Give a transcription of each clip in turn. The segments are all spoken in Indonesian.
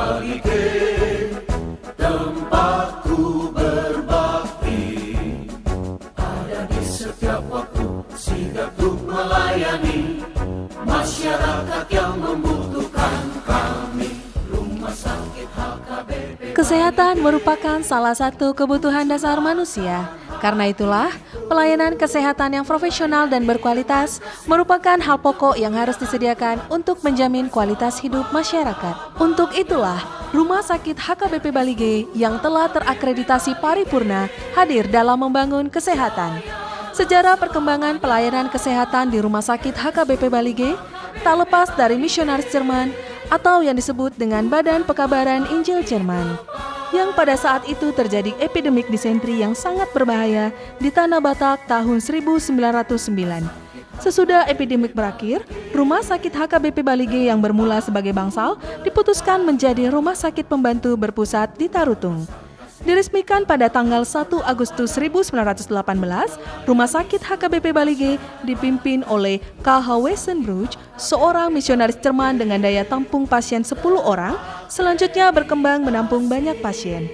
Balige, tempatku berbakti. Ada di setiap waktu, sigap untuk melayani masyarakat yang membutuhkan kami. Rumah Sakit HKBP. Kesehatan merupakan salah satu kebutuhan dasar manusia. Karena itulah, pelayanan kesehatan yang profesional dan berkualitas merupakan hal pokok yang harus disediakan untuk menjamin kualitas hidup masyarakat. Untuk itulah, Rumah Sakit HKBP Balige yang telah terakreditasi paripurna hadir dalam membangun kesehatan. Sejarah perkembangan pelayanan kesehatan di Rumah Sakit HKBP Balige tak lepas dari misionaris Jerman atau yang disebut dengan Badan Pekabaran Injil Jerman, yang pada saat itu terjadi epidemik disentri yang sangat berbahaya di Tanah Batak tahun 1909. Sesudah epidemik berakhir, Rumah Sakit HKBP Balige yang bermula sebagai bangsal diputuskan menjadi rumah sakit pembantu berpusat di Tarutung. Diresmikan pada tanggal 1 Agustus 1918, Rumah Sakit HKBP Balige dipimpin oleh K.H. Wesenbruch, seorang misionaris Jerman dengan daya tampung pasien 10 orang, selanjutnya berkembang menampung banyak pasien.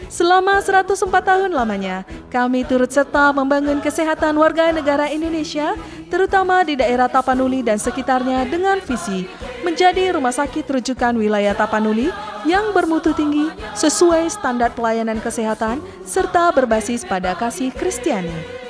Selama 104 tahun lamanya, kami turut serta membangun kesehatan warga negara Indonesia, terutama di daerah Tapanuli dan sekitarnya dengan visi menjadi rumah sakit rujukan wilayah Tapanuli yang bermutu tinggi sesuai standar pelayanan kesehatan serta berbasis pada kasih Kristiani.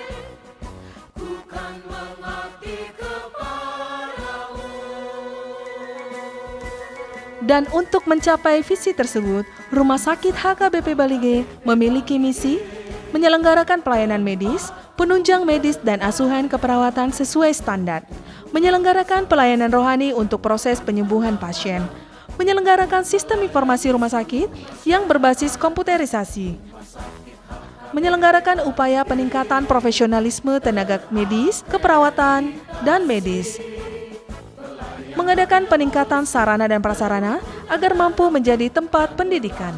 Dan untuk mencapai visi tersebut, Rumah Sakit HKBP Balige memiliki misi menyelenggarakan pelayanan medis, penunjang medis dan asuhan keperawatan sesuai standar, menyelenggarakan pelayanan rohani untuk proses penyembuhan pasien, menyelenggarakan sistem informasi rumah sakit yang berbasis komputerisasi, menyelenggarakan upaya peningkatan profesionalisme tenaga medis, keperawatan, dan medis, mengadakan peningkatan sarana dan prasarana agar mampu menjadi tempat pendidikan,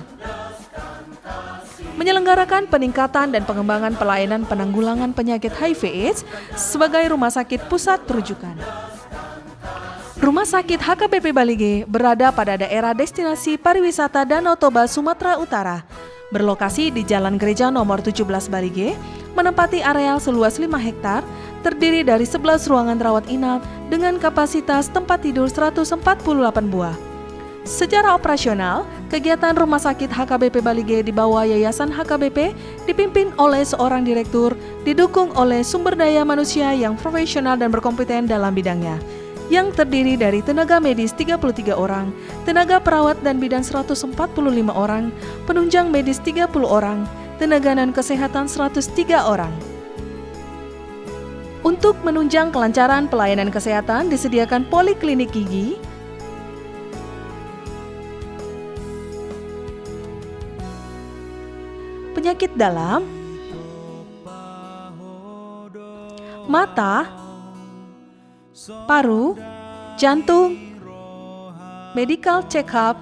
menyelenggarakan peningkatan dan pengembangan pelayanan penanggulangan penyakit HIV/AIDS sebagai rumah sakit pusat rujukan. Rumah Sakit HKBP Balige berada pada daerah destinasi pariwisata Danau Toba, Sumatera Utara, berlokasi di Jalan Gereja nomor 17 Balige, menempati areal seluas 5 hektar, terdiri dari 11 ruangan rawat inap dengan kapasitas tempat tidur 148 buah. Secara operasional, kegiatan Rumah Sakit HKBP Balige di bawah Yayasan HKBP dipimpin oleh seorang direktur, didukung oleh sumber daya manusia yang profesional dan berkompeten dalam bidangnya, yang terdiri dari tenaga medis 33 orang, tenaga perawat dan bidan 145 orang, penunjang medis 30 orang, tenaga non-kesehatan 103 orang. Untuk menunjang kelancaran pelayanan kesehatan disediakan poliklinik gigi, penyakit dalam, mata, paru, jantung, medical check-up,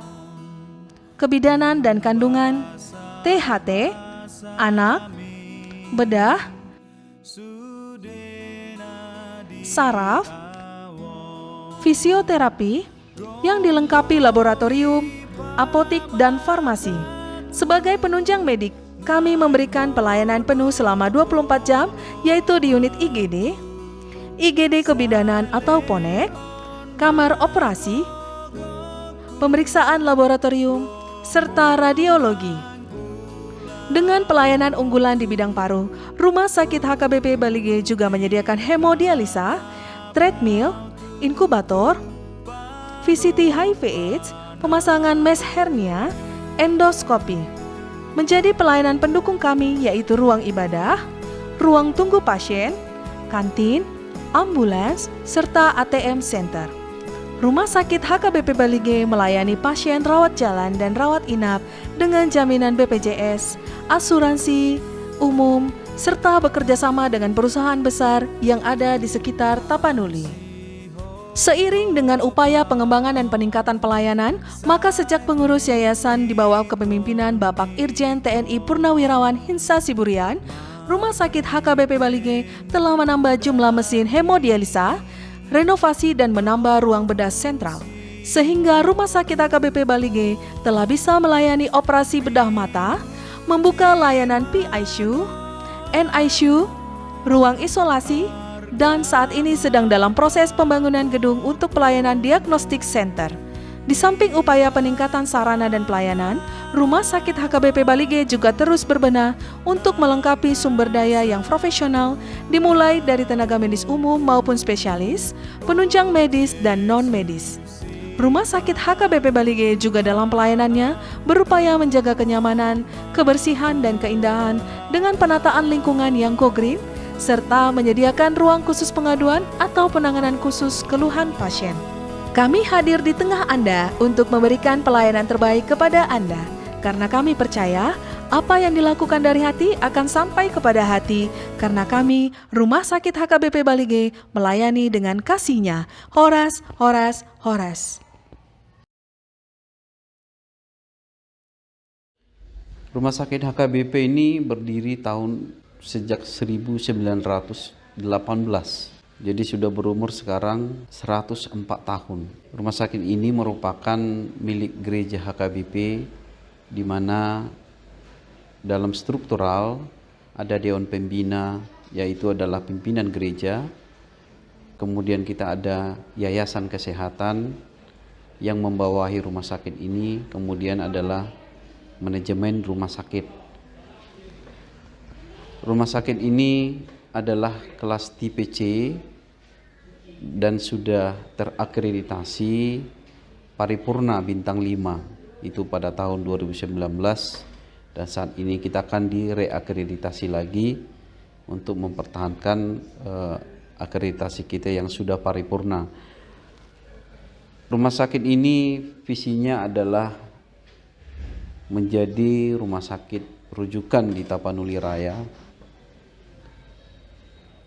kebidanan dan kandungan, THT, anak, bedah, saraf, fisioterapi yang dilengkapi laboratorium, apotik, dan farmasi. Sebagai penunjang medik, kami memberikan pelayanan penuh selama 24 jam, yaitu di unit IGD, IGD kebidanan atau PONEK, kamar operasi, pemeriksaan laboratorium, serta radiologi. Dengan pelayanan unggulan di bidang paru, Rumah Sakit HKBP Balige juga menyediakan hemodialisa, treadmill, inkubator, VCT HIV/AIDS, pemasangan mesh hernia, endoskopi. Menjadi pelayanan pendukung kami yaitu ruang ibadah, ruang tunggu pasien, kantin, ambulans, serta ATM Center. Rumah Sakit HKBP Balige melayani pasien rawat jalan dan rawat inap dengan jaminan BPJS, asuransi, umum, serta bekerja sama dengan perusahaan besar yang ada di sekitar Tapanuli. Seiring dengan upaya pengembangan dan peningkatan pelayanan, maka sejak pengurus yayasan di bawah kepemimpinan Bapak Irjen TNI Purnawirawan Hinsa Siburian, Rumah Sakit HKBP Balige telah menambah jumlah mesin hemodialisa, renovasi dan menambah ruang bedah sentral. sehingga Rumah Sakit HKBP Balige telah bisa melayani operasi bedah mata, membuka layanan PICU, NICU, ruang isolasi, dan saat ini sedang dalam proses pembangunan gedung untuk pelayanan diagnostik center. Di samping upaya peningkatan sarana dan pelayanan, Rumah Sakit HKBP Balige juga terus berbenah untuk melengkapi sumber daya yang profesional, dimulai dari tenaga medis umum maupun spesialis, penunjang medis, dan non-medis. Rumah Sakit HKBP Balige juga dalam pelayanannya berupaya menjaga kenyamanan, kebersihan, dan keindahan dengan penataan lingkungan yang go-green, serta menyediakan ruang khusus pengaduan atau penanganan khusus keluhan pasien. Kami hadir di tengah Anda untuk memberikan pelayanan terbaik kepada Anda, karena kami percaya apa yang dilakukan dari hati akan sampai kepada hati, karena kami, Rumah Sakit HKBP Balige, melayani dengan kasih-Nya. Horas, horas, horas. Rumah Sakit HKBP ini berdiri sejak 1918. Jadi sudah berumur sekarang 104 tahun. Rumah sakit ini merupakan milik gereja HKBP, di mana dalam struktural ada Dewan Pembina, yaitu adalah pimpinan gereja. Kemudian kita ada Yayasan Kesehatan yang membawahi rumah sakit ini. Kemudian adalah manajemen rumah sakit. Rumah sakit ini adalah kelas tipe C dan sudah terakreditasi paripurna bintang 5 itu pada tahun 2019, dan saat ini kita akan direakreditasi lagi untuk mempertahankan akreditasi kita yang sudah paripurna. Rumah sakit ini visinya adalah menjadi rumah sakit rujukan di Tapanuli Raya,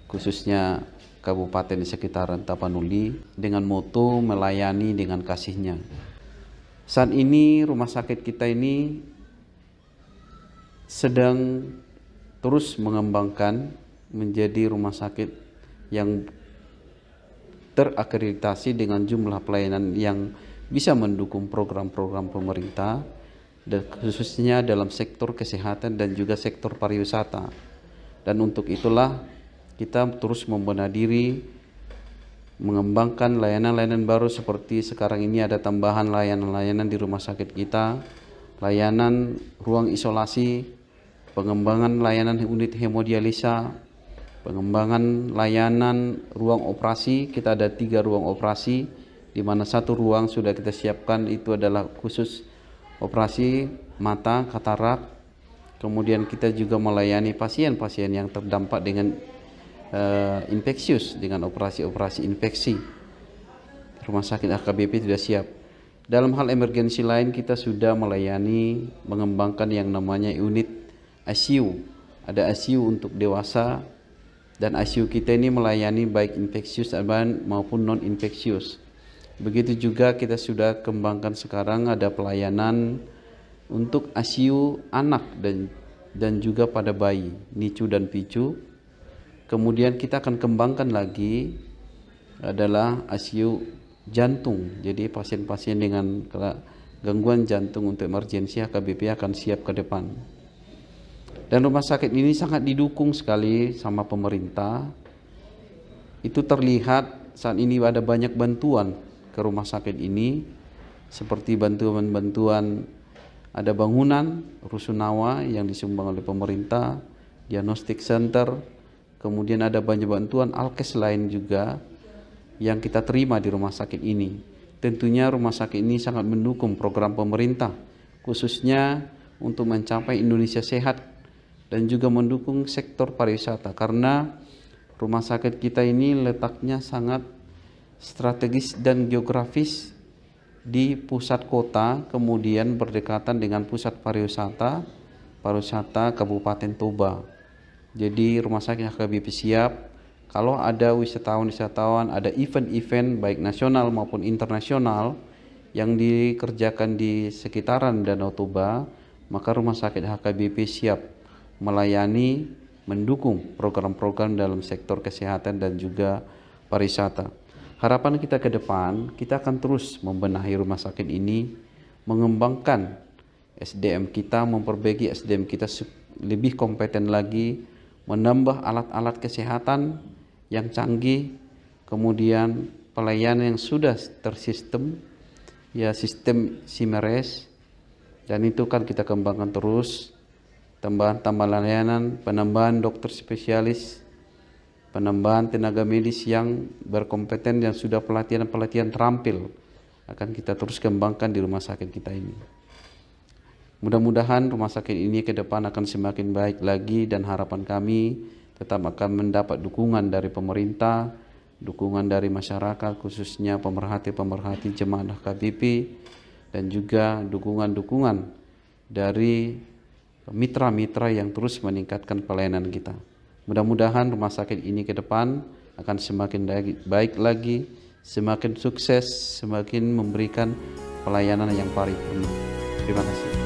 khususnya kabupaten di sekitaran Tapanuli, dengan moto melayani dengan kasih-Nya. Saat ini rumah sakit kita ini sedang terus mengembangkan menjadi rumah sakit yang terakreditasi dengan jumlah pelayanan yang bisa mendukung program-program pemerintah, dan khususnya dalam sektor kesehatan dan juga sektor pariwisata. Dan untuk itulah kita terus membenah diri, mengembangkan layanan-layanan baru seperti sekarang ini ada tambahan layanan-layanan di rumah sakit kita, layanan ruang isolasi, pengembangan layanan unit hemodialisa, pengembangan layanan ruang operasi. Kita ada 3 ruang operasi, di mana 1 ruang sudah kita siapkan, itu adalah khusus operasi mata, katarak. Kemudian kita juga melayani pasien-pasien yang terdampak dengan infeksius, dengan operasi-operasi infeksi. Rumah sakit HKBP sudah siap. Dalam hal emergensi lain kita sudah melayani, mengembangkan yang namanya unit ICU. Ada ICU untuk dewasa, dan ICU kita ini melayani baik infeksius maupun non-infeksius. Begitu juga kita sudah kembangkan sekarang ada pelayanan untuk ICU anak dan juga pada bayi, NICU dan PICU. Kemudian kita akan kembangkan lagi adalah ICU jantung. Jadi pasien-pasien dengan gangguan jantung untuk emergensi HKBP akan siap ke depan. Dan rumah sakit ini sangat didukung sekali sama pemerintah. Itu terlihat saat ini ada banyak bantuan ke rumah sakit ini, seperti bantuan-bantuan, ada bangunan rusunawa yang disumbang oleh pemerintah, diagnostic center. Kemudian ada banyak bantuan alkes lain juga yang kita terima di rumah sakit ini. Tentunya rumah sakit ini sangat mendukung program pemerintah, khususnya untuk mencapai Indonesia sehat, dan juga mendukung sektor pariwisata, karena rumah sakit kita ini letaknya sangat strategis dan geografis di pusat kota, kemudian berdekatan dengan pusat pariwisata Kabupaten Toba. Jadi rumah sakit HKBP siap kalau ada wisatawan, ada event-event baik nasional maupun internasional yang dikerjakan di sekitaran Danau Toba, maka rumah sakit HKBP siap melayani, mendukung program-program dalam sektor kesehatan dan juga pariwisata. Harapan kita ke depan, kita akan terus membenahi rumah sakit ini, mengembangkan SDM kita, memperbaiki SDM kita lebih kompeten lagi, menambah alat-alat kesehatan yang canggih, kemudian pelayanan yang sudah tersistem, ya sistem SIMERES, dan itu kan kita kembangkan terus, tambahan layanan, penambahan dokter spesialis, penambahan tenaga medis yang berkompeten yang sudah pelatihan terampil akan kita terus kembangkan di rumah sakit kita ini. Mudah-mudahan rumah sakit ini ke depan akan semakin baik lagi, dan harapan kami tetap akan mendapat dukungan dari pemerintah, dukungan dari masyarakat, khususnya pemerhati-pemerhati jemaah KBP, dan juga dukungan-dukungan dari mitra-mitra yang terus meningkatkan pelayanan kita. Mudah-mudahan rumah sakit ini ke depan akan semakin baik lagi, semakin sukses, semakin memberikan pelayanan yang paripurna. Terima kasih.